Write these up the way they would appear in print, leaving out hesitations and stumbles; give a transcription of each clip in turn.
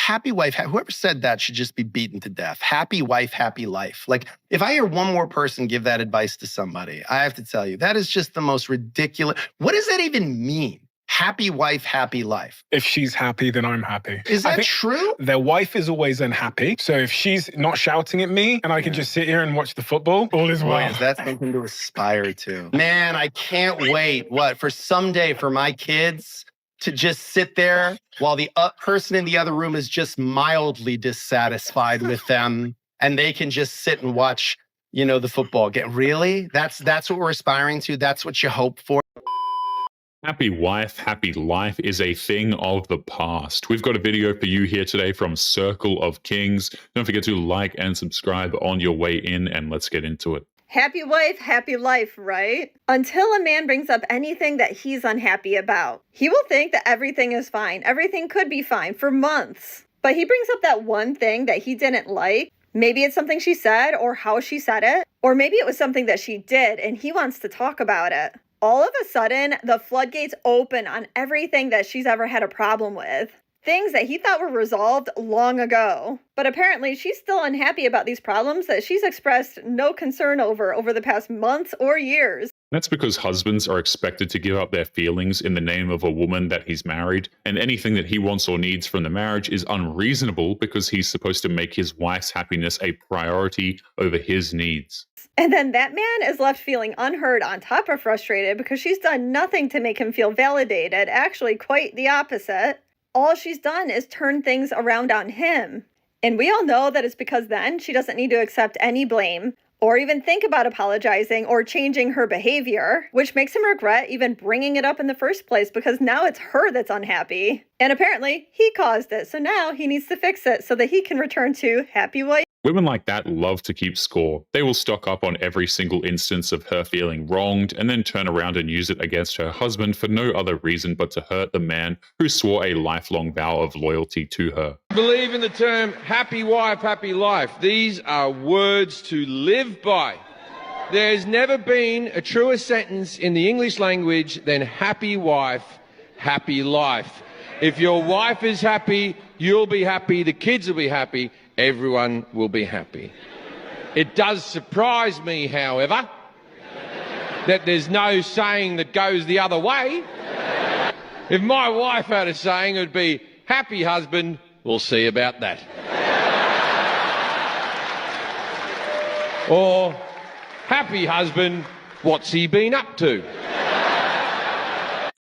happy wife, whoever said that should just be beaten to death. Happy wife, happy life. Like, if I hear one more person give that advice to somebody, I have to tell you, that is just the most ridiculous. What does that even mean? Happy wife, happy life. If she's happy, then I'm happy. Is that true? Their wife is always unhappy. So if she's not shouting at me and I can just sit here and watch the football, all is well. Boy, that's something to aspire to. Man, I can't wait, for someday for my kids to just sit there while the person in the other room is just mildly dissatisfied with them, and they can just sit and watch, the football game. Really? That's what we're aspiring to? That's what you hope for? Happy wife, happy life is a thing of the past. We've got a video for you here today from Circle of Kings. Don't forget to like and subscribe on your way in, and let's get into it. Happy wife, happy life, right? Until a man brings up anything that he's unhappy about, he will think that everything is fine. Everything could be fine for months. But he brings up that one thing that he didn't like. Maybe it's something she said or how she said it. Or maybe it was something that she did and he wants to talk about it. All of a sudden, the floodgates open on everything that she's ever had a problem with. Things that he thought were resolved long ago. But apparently, she's still unhappy about these problems that she's expressed no concern over the past months or years. That's because husbands are expected to give up their feelings in the name of a woman that he's married, and anything that he wants or needs from the marriage is unreasonable because he's supposed to make his wife's happiness a priority over his needs. And then that man is left feeling unheard on top of frustrated because she's done nothing to make him feel validated, actually quite the opposite. All she's done is turn things around on him. And we all know that it's because then she doesn't need to accept any blame or even think about apologizing or changing her behavior, which makes him regret even bringing it up in the first place because now it's her that's unhappy. And apparently he caused it, so now he needs to fix it so that he can return to happy wife. Women like that love to keep score. They will stock up on every single instance of her feeling wronged and then turn around and use it against her husband for no other reason but to hurt the man who swore a lifelong vow of loyalty to her. I believe in the term happy wife, happy life. These are words to live by. There's never been a truer sentence in the English language than happy wife, happy life. If your wife is happy, you'll be happy, the kids will be happy, everyone will be happy. It does surprise me, however, that there's no saying that goes the other way. If my wife had a saying, it would be, happy husband, we'll see about that. Or, happy husband, what's he been up to?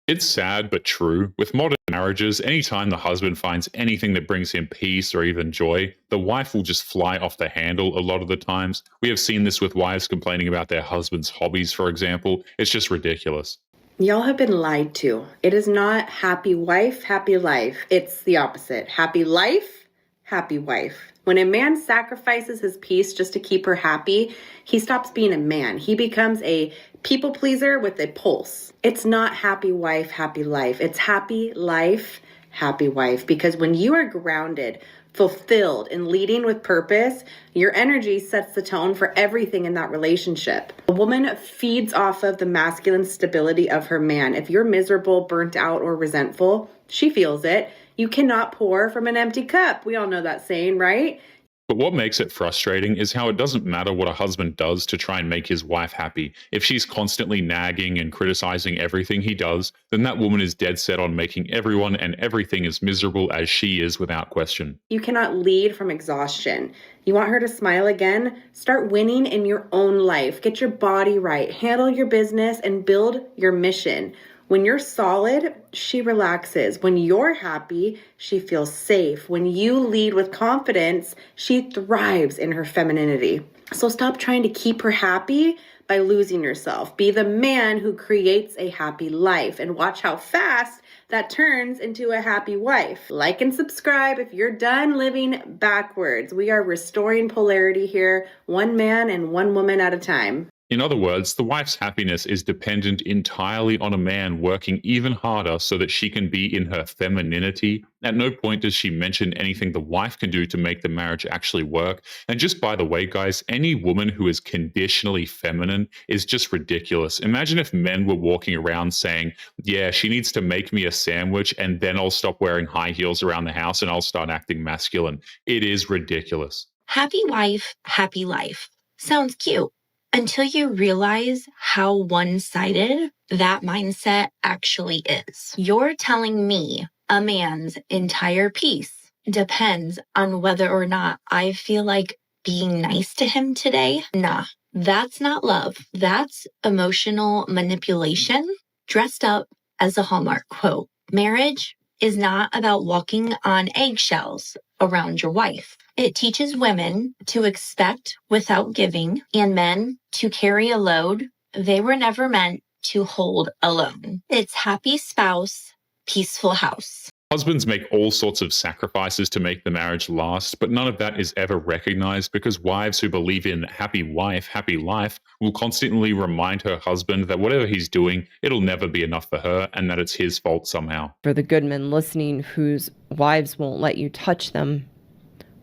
It's sad but true. With modern marriages, anytime the husband finds anything that brings him peace or even joy, the wife will just fly off the handle a lot of the times. We have seen this with wives complaining about their husband's hobbies, for example. It's just ridiculous. Y'all have been lied to. It is not happy wife, happy life. It's the opposite. Happy life, happy wife. When a man sacrifices his peace just to keep her happy, he stops being a man. He becomes a people pleaser with a pulse. It's not happy wife, happy life. It's happy life, happy wife. Because when you are grounded, fulfilled, and leading with purpose, your energy sets the tone for everything in that relationship. A woman feeds off of the masculine stability of her man. If you're miserable, burnt out, or resentful, she feels it. You cannot pour from an empty cup. We all know that saying, right? But what makes it frustrating is how it doesn't matter what a husband does to try and make his wife happy. If she's constantly nagging and criticizing everything he does, then that woman is dead set on making everyone and everything as miserable as she is without question. You cannot lead from exhaustion. You want her to smile again? Start winning in your own life. Get your body right. Handle your business and build your mission. When you're solid, she relaxes. When you're happy, she feels safe. When you lead with confidence, she thrives in her femininity. So stop trying to keep her happy by losing yourself. Be the man who creates a happy life and watch how fast that turns into a happy wife. Like and subscribe if you're done living backwards. We are restoring polarity here, one man and one woman at a time. In other words, the wife's happiness is dependent entirely on a man working even harder so that she can be in her femininity. At no point does she mention anything the wife can do to make the marriage actually work. And just by the way, guys, any woman who is conditionally feminine is just ridiculous. Imagine if men were walking around saying, yeah, she needs to make me a sandwich and then I'll stop wearing high heels around the house and I'll start acting masculine. It is ridiculous. Happy wife, happy life. Sounds cute. Until you realize how one-sided that mindset actually is. You're telling me a man's entire peace depends on whether or not I feel like being nice to him today? Nah, that's not love. That's emotional manipulation dressed up as a Hallmark quote. Marriage is not about walking on eggshells around your wife. It teaches women to expect without giving and men to carry a load they were never meant to hold alone. It's happy spouse, peaceful house. Husbands make all sorts of sacrifices to make the marriage last, but none of that is ever recognized because wives who believe in happy wife, happy life will constantly remind her husband that whatever he's doing, it'll never be enough for her and that it's his fault somehow. For the good men listening whose wives won't let you touch them,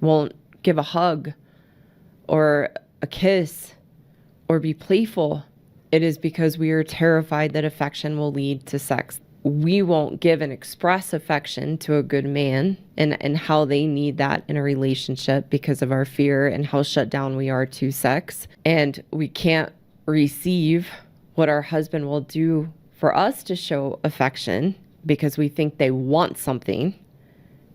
won't give a hug or a kiss or be playful, it is because we are terrified that affection will lead to sex. We won't give and express affection to a good man and how they need that in a relationship because of our fear and how shut down we are to sex. And we can't receive what our husband will do for us to show affection because we think they want something,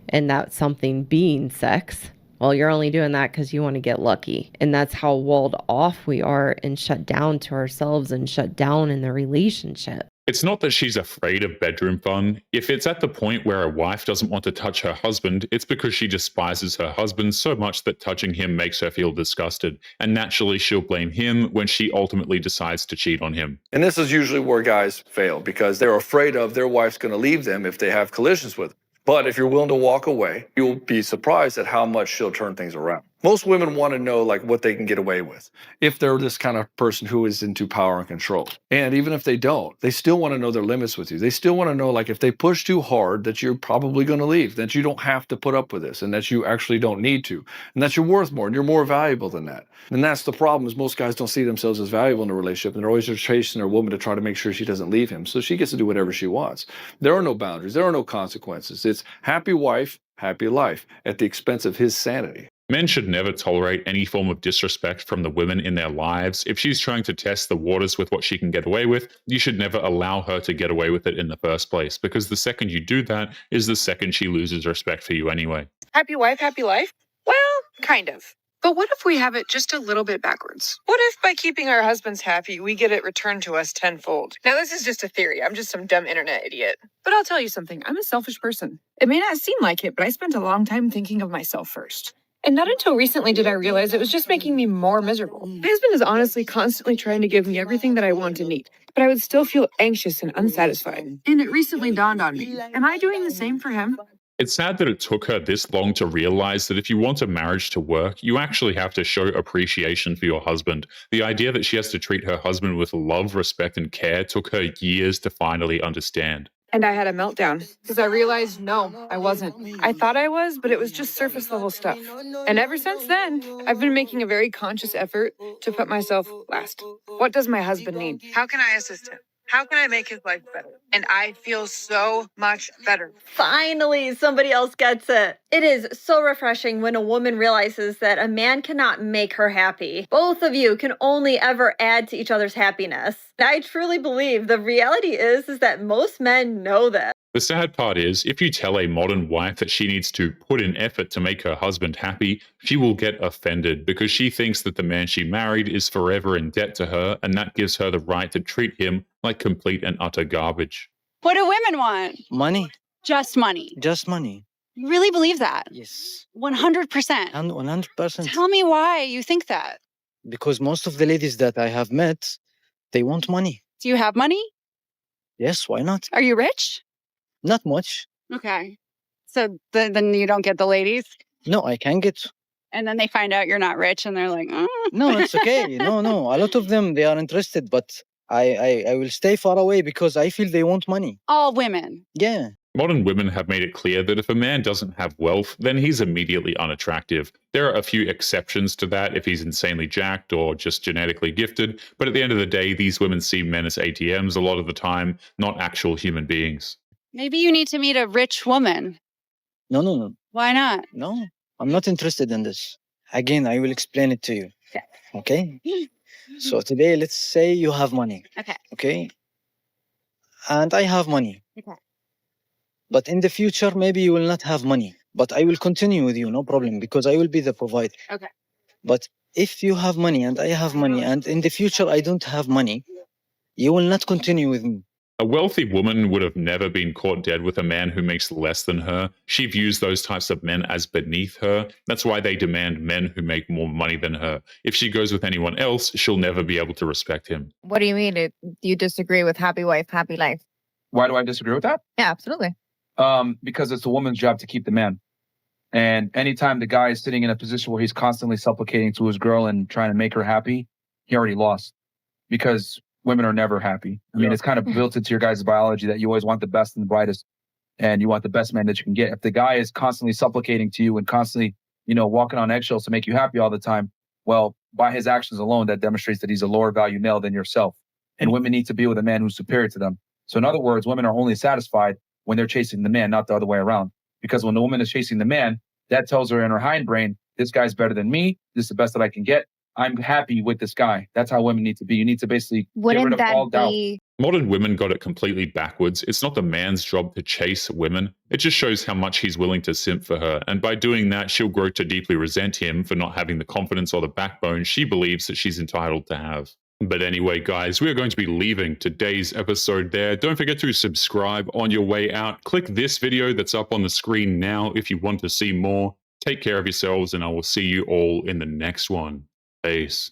and that something being sex. Well, you're only doing that because you want to get lucky. And that's how walled off we are and shut down to ourselves and shut down in the relationship. It's not that she's afraid of bedroom fun. If it's at the point where a wife doesn't want to touch her husband, it's because she despises her husband so much that touching him makes her feel disgusted. And naturally, she'll blame him when she ultimately decides to cheat on him. And this is usually where guys fail because they're afraid of their wife's going to leave them if they have collisions with them. But if you're willing to walk away, you'll be surprised at how much she'll turn things around. Most women want to know like what they can get away with if they're this kind of person who is into power and control. And even if they don't, they still want to know their limits with you. They still want to know like if they push too hard that you're probably going to leave, that you don't have to put up with this and that you actually don't need to and that you're worth more and you're more valuable than that. And that's the problem is most guys don't see themselves as valuable in a relationship and they're always just chasing their woman to try to make sure she doesn't leave him. So she gets to do whatever she wants. There are no boundaries. There are no consequences. It's happy wife, happy life at the expense of his sanity. Men should never tolerate any form of disrespect from the women in their lives. If she's trying to test the waters with what she can get away with, you should never allow her to get away with it in the first place, because the second you do that is the second she loses respect for you anyway. Happy wife, happy life? Well, kind of. But what if we have it just a little bit backwards? What if by keeping our husbands happy, we get it returned to us tenfold? Now, this is just a theory. I'm just some dumb internet idiot. But I'll tell you something. I'm a selfish person. It may not seem like it, but I spent a long time thinking of myself first. And not until recently did I realize it was just making me more miserable. My husband is honestly constantly trying to give me everything that I want and need, but I would still feel anxious and unsatisfied. And it recently dawned on me. Am I doing the same for him? It's sad that it took her this long to realize that if you want a marriage to work, you actually have to show appreciation for your husband. The idea that she has to treat her husband with love, respect, and care took her years to finally understand. And I had a meltdown because I realized, no, I wasn't. I thought I was, but it was just surface level stuff. And ever since then, I've been making a very conscious effort to put myself last. What does my husband need? How can I assist him? How can I make his life better? And I feel so much better. Finally, somebody else gets it. It is so refreshing when a woman realizes that a man cannot make her happy. Both of you can only ever add to each other's happiness. I truly believe the reality is that most men know that. The sad part is, if you tell a modern wife that she needs to put in effort to make her husband happy, she will get offended because she thinks that the man she married is forever in debt to her, and that gives her the right to treat him like complete and utter garbage. What do women want? Money. Just money. Just money. You really believe that? Yes. 100%. And 100%. Tell me why you think that. Because most of the ladies that I have met, they want money. Do you have money? Yes, why not? Are you rich? Not much. Okay. So then you don't get the ladies? No, I can get. And then they find out you're not rich and they're like, No, it's okay. No. A lot of them, they are interested, but I will stay far away because I feel they want money. All women. Yeah. Modern women have made it clear that if a man doesn't have wealth, then he's immediately unattractive. There are a few exceptions to that if he's insanely jacked or just genetically gifted, but at the end of the day, these women see men as ATMs a lot of the time, not actual human beings. Maybe you need to meet a rich woman. No. Why not? No, I'm not interested in this. Again, I will explain it to you. Okay? So today, let's say you have money. Okay. Okay? And I have money. Okay. But in the future, maybe you will not have money. But I will continue with you, no problem, because I will be the provider. Okay. But if you have money and I have money, and in the future I don't have money, you will not continue with me. A wealthy woman would have never been caught dead with a man who makes less than her. She views those types of men as beneath her. That's why they demand men who make more money than her. If she goes with anyone else, she'll never be able to respect him. What do you mean? Do you disagree with happy wife, happy life? Why do I disagree with that? Yeah, absolutely. Because it's a woman's job to keep the man. And anytime the guy is sitting in a position where he's constantly supplicating to his girl and trying to make her happy, he already lost. Because women are never happy. I mean, it's kind of built into your guys' biology that you always want the best and the brightest, and you want the best man that you can get. If the guy is constantly supplicating to you and constantly, walking on eggshells to make you happy all the time, well, by his actions alone, that demonstrates that he's a lower value male than yourself. And women need to be with a man who's superior to them. So in other words, women are only satisfied when they're chasing the man, not the other way around. Because when the woman is chasing the man, that tells her in her hindbrain, this guy's better than me. This is the best that I can get. I'm happy with this guy. That's how women need to be. You need to basically get rid of all doubt. Modern women got it completely backwards. It's not the man's job to chase women. It just shows how much he's willing to simp for her. And by doing that, she'll grow to deeply resent him for not having the confidence or the backbone she believes that she's entitled to have. But anyway, guys, we are going to be leaving today's episode there. Don't forget to subscribe on your way out. Click this video that's up on the screen now if you want to see more. Take care of yourselves, and I will see you all in the next one. Peace.